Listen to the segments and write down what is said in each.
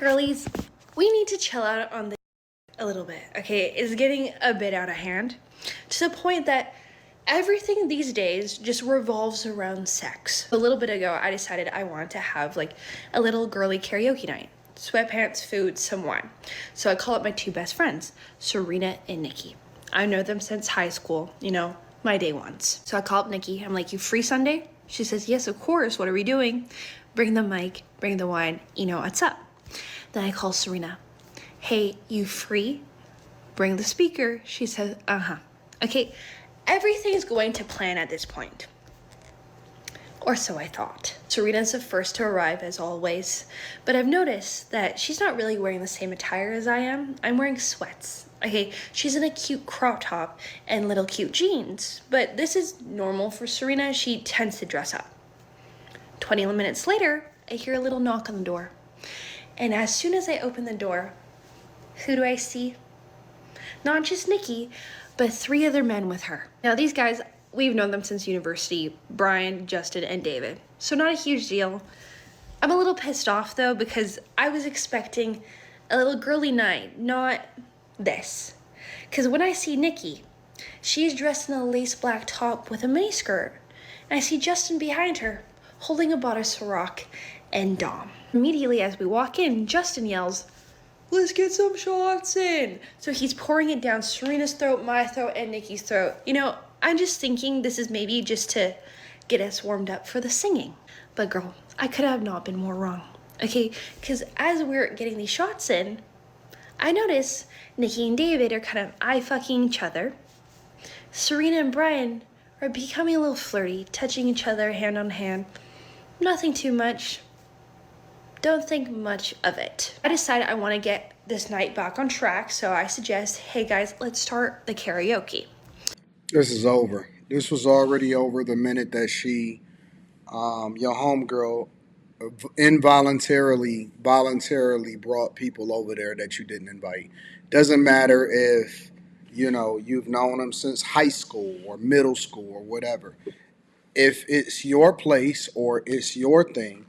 Girlies, we need to chill out on this a little bit, okay? It's getting a bit out of hand to the point that everything these days just revolves around sex. A little bit ago, I decided I wanted to have like a little girly karaoke night. Sweatpants, food, some wine. So I call up my two best friends, Serena and Nikki. I know them since high school, you know, my day ones. So I call up Nikki. I'm like, you free Sunday? She says, yes, of course. What are we doing? Bring the mic, bring the wine, you know what's up. Then I call Serena. Hey, you free? Bring the speaker. She says, uh-huh. Okay, everything's going to plan at this point. Or so I thought. Serena's the first to arrive as always, but I've noticed that she's not really wearing the same attire as I am. I'm wearing sweats. Okay, she's in a cute crop top and little cute jeans, but this is normal for Serena. She tends to dress up. 20 minutes later, I hear a little knock on the door. And as soon as I open the door, who do I see? Not just Nikki, but 3 other men with her. Now these guys, we've known them since university, Brian, Justin, and David. So not a huge deal. I'm a little pissed off though, because I was expecting a little girly night, not this. Because when I see Nikki, she's dressed in a lace black top with a miniskirt. And I see Justin behind her, holding a bottle of Ciroc and Dom. Immediately as we walk in, Justin yells, let's get some shots in. So he's pouring it down Serena's throat, my throat, and Nikki's throat. You know, I'm just thinking this is maybe just to get us warmed up for the singing. But girl, I could have not been more wrong. Okay, because as we're getting these shots in, I notice Nikki and David are kind of eye-fucking each other. Serena and Brian are becoming a little flirty, touching each other hand on hand. Nothing too much. Don't think much of it. I decided I want to get this night back on track, so I suggest, hey guys, let's start the karaoke. This is over. This was already over the minute that your homegirl, voluntarily brought people over there that you didn't invite. Doesn't matter if, you've known them since high school or middle school or whatever. If it's your place or it's your thing,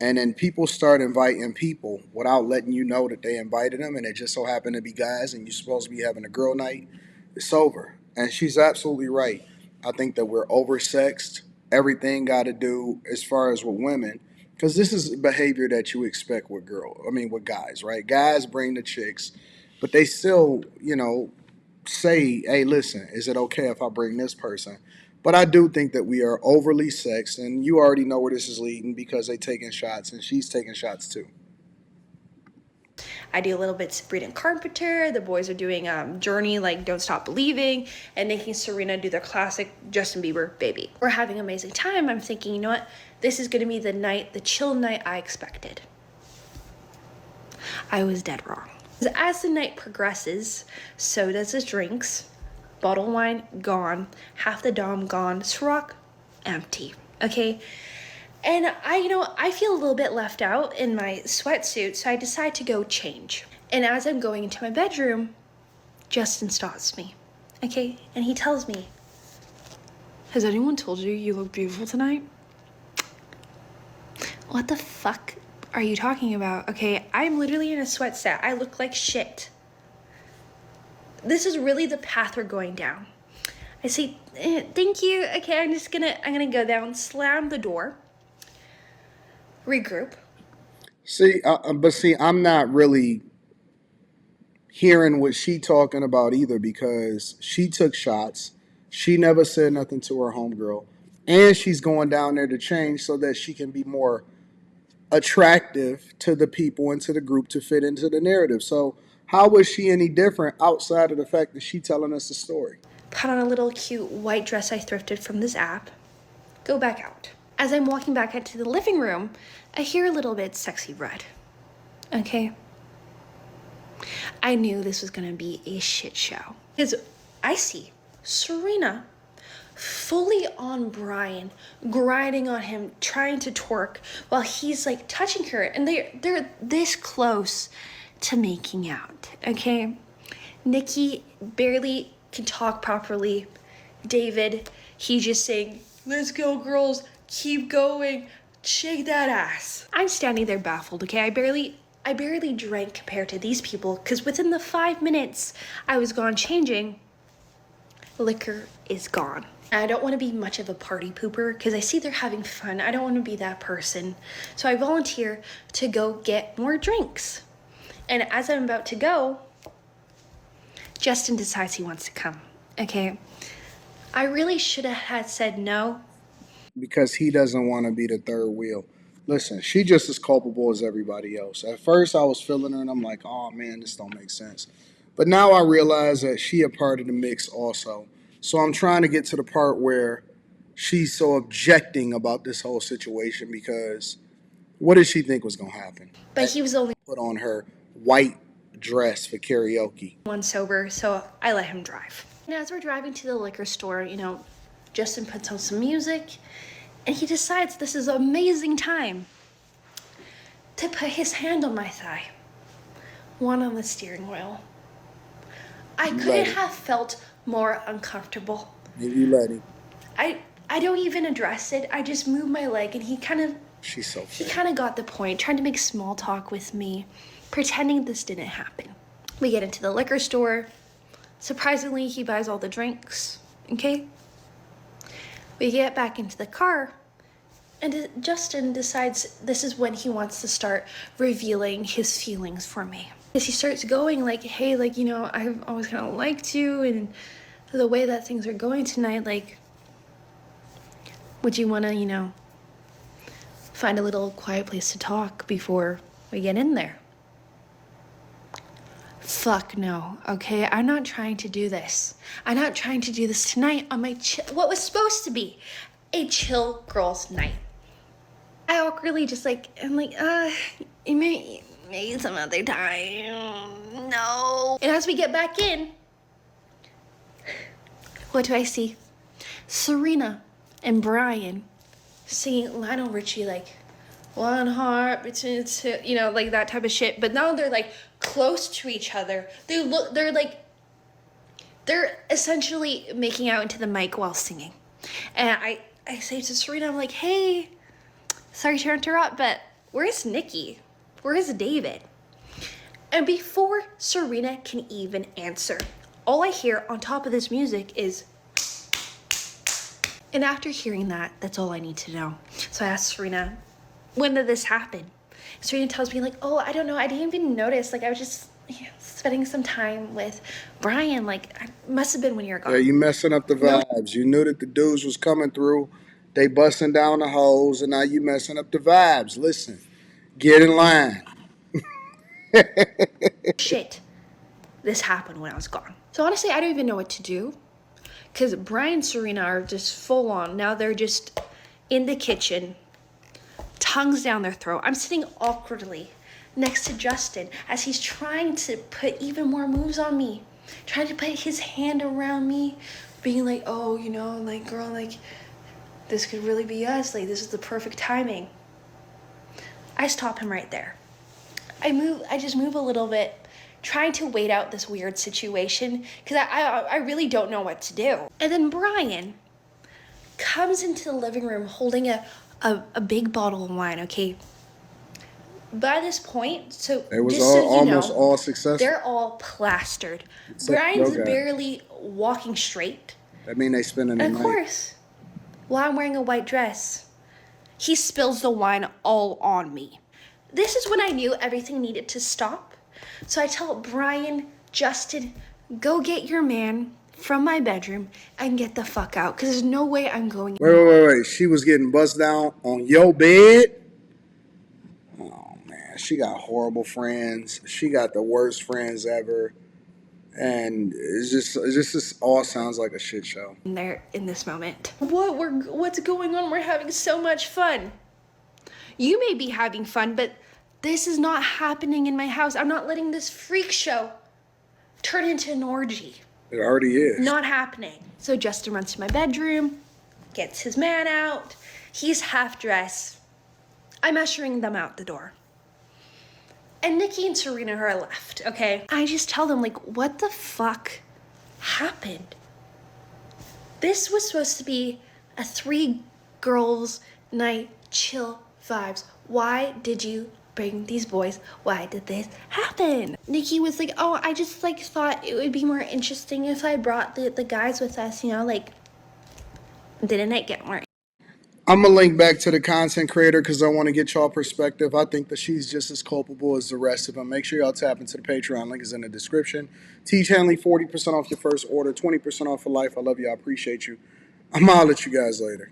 and then people start inviting people without letting you know that they invited them, and it just so happened to be guys, and you're supposed to be having a girl night, it's over. And she's absolutely right. I think that we're oversexed. Everything got to do as far as with women, because this is behavior that you expect with with guys, right? Guys bring the chicks, but they still, say, hey, listen, is it okay if I bring this person? But I do think that we are overly sexed, and you already know where this is leading because they taking shots, and she's taking shots too. I do a little bit Sabrina Carpenter. The boys are doing Journey, like Don't Stop Believing, and making Serena do their classic Justin Bieber Baby. We're having an amazing time. I'm thinking, you know what? This is going to be the night, the chill night I expected. I was dead wrong. As the night progresses, so does the drinks. Bottle of wine, gone. Half the Dom, gone. Ciroc, empty. Okay? And I feel a little bit left out in my sweatsuit, so I decide to go change. And as I'm going into my bedroom, Justin stops me. Okay? And he tells me, has anyone told you you look beautiful tonight? What the fuck are you talking about? Okay, I'm literally in a sweat set. I look like shit. This is really the path we're going down. I say, thank you. Okay, I'm gonna go down, slam the door, regroup. See, I'm not really hearing what she talking about either, because she took shots. She never said nothing to her homegirl, and she's going down there to change so that she can be more attractive to the people and to the group to fit into the narrative. So how was she any different outside of the fact that she telling us the story? Put on a little cute white dress I thrifted from this app, go back out. As I'm walking back into the living room, I hear a little bit sexy red. Okay? I knew this was gonna be a shit show. Because I see Serena fully on Brian, grinding on him, trying to twerk while he's like touching her, and they're this close to making out. Okay? Nikki barely can talk properly. David, he's just saying, let's go girls, keep going, shake that ass. I'm standing there baffled, okay? I barely I barely drank compared to these people, because within the 5 minutes I was gone changing, liquor is gone. I don't want to be much of a party pooper because I see they're having fun. I don't want to be that person. So I volunteer to go get more drinks. And as I'm about to go, Justin decides he wants to come. Okay. I really should have had said no. Because he doesn't want to be the third wheel. Listen, she just as culpable as everybody else. At first, I was feeling her, and I'm like, oh man, this don't make sense. But now I realize that she a part of the mix also. So I'm trying to get to the part where she's so objecting about this whole situation because what did she think was gonna happen? But he was only Put on her white dress for karaoke. one sober, so I let him drive. And as we're driving to the liquor store, Justin puts on some music, and he decides this is an amazing time to put his hand on my thigh, one on the steering wheel. I couldn't have felt more uncomfortable. And you let him. I don't even address it. I just move my leg, and he kind of got the point, trying to make small talk with me, pretending this didn't happen. We get into the liquor store. Surprisingly, he buys all the drinks, okay? We get back into the car, and Justin decides this is when he wants to start revealing his feelings for me. As he starts going like, hey, I've always kind of liked you, and the way that things are going tonight, would you want to, find a little quiet place to talk before we get in there? Fuck no, okay? I'm not trying to do this. I'm not trying to do this tonight on my what was supposed to be a chill girls' night. I awkwardly just maybe some other time. No. And as we get back in, what do I see? Serena and Brian singing Lionel Richie, one heart between two, that type of shit. But now they're close to each other. They're essentially making out into the mic while singing. And I say to Serena, I'm like, hey, sorry to interrupt, but where's Nikki? Where's David? And before Serena can even answer, all I hear on top of this music is, and after hearing that, that's all I need to know. So I asked Serena, when did this happen? Serena tells me oh, I don't know. I didn't even notice. I was just spending some time with Brian. I must have been when you were gone. Yeah, you messing up the vibes. No. You knew that the dudes was coming through. They busting down the holes, and now you messing up the vibes. Listen, get in line. Shit, this happened when I was gone. So honestly, I don't even know what to do. Because Brian and Serena are just full on. Now they're just in the kitchen, tongues down their throat. I'm sitting awkwardly next to Justin as he's trying to put even more moves on me. Trying to put his hand around me, being oh, girl, this could really be us. This is the perfect timing. I stop him right there. I just move a little bit, trying to wait out this weird situation because I really don't know what to do. And then Brian comes into the living room holding a big bottle of wine, okay? By this point, so it was almost all successful. They're all plastered. Brian's barely walking straight. That means they spending the night. And of course, while I'm wearing a white dress, he spills the wine all on me. This is when I knew everything needed to stop. So I tell Brian, Justin, go get your man from my bedroom and get the fuck out. Because there's no way I'm going. Wait. She was getting buzzed down on your bed? Oh, man. She got horrible friends. She got the worst friends ever. And it's just all sounds like a shit show. There in this moment. What's going on? We're having so much fun. You may be having fun, but this is not happening in my house. I'm not letting this freak show turn into an orgy. It already is. Not happening. So Justin runs to my bedroom, gets his man out. He's half dressed. I'm ushering them out the door. And Nikki and Serena are left, okay? I just tell them, what the fuck happened? This was supposed to be a 3 girls night, chill vibes. Why did you bring these boys? Why did this happen? Nikki was like, oh, I just like thought it would be more interesting if I brought the guys with us, you know, like, didn't it get more? I'm gonna link back to the content creator because I want to get y'all perspective. I think that she's just as culpable as the rest of them. Make sure y'all tap into the Patreon. Link is in the description. Teach Hanley 40% off your first order, 20% off for life. I love you. I appreciate you. I'm gonna holler at you guys later.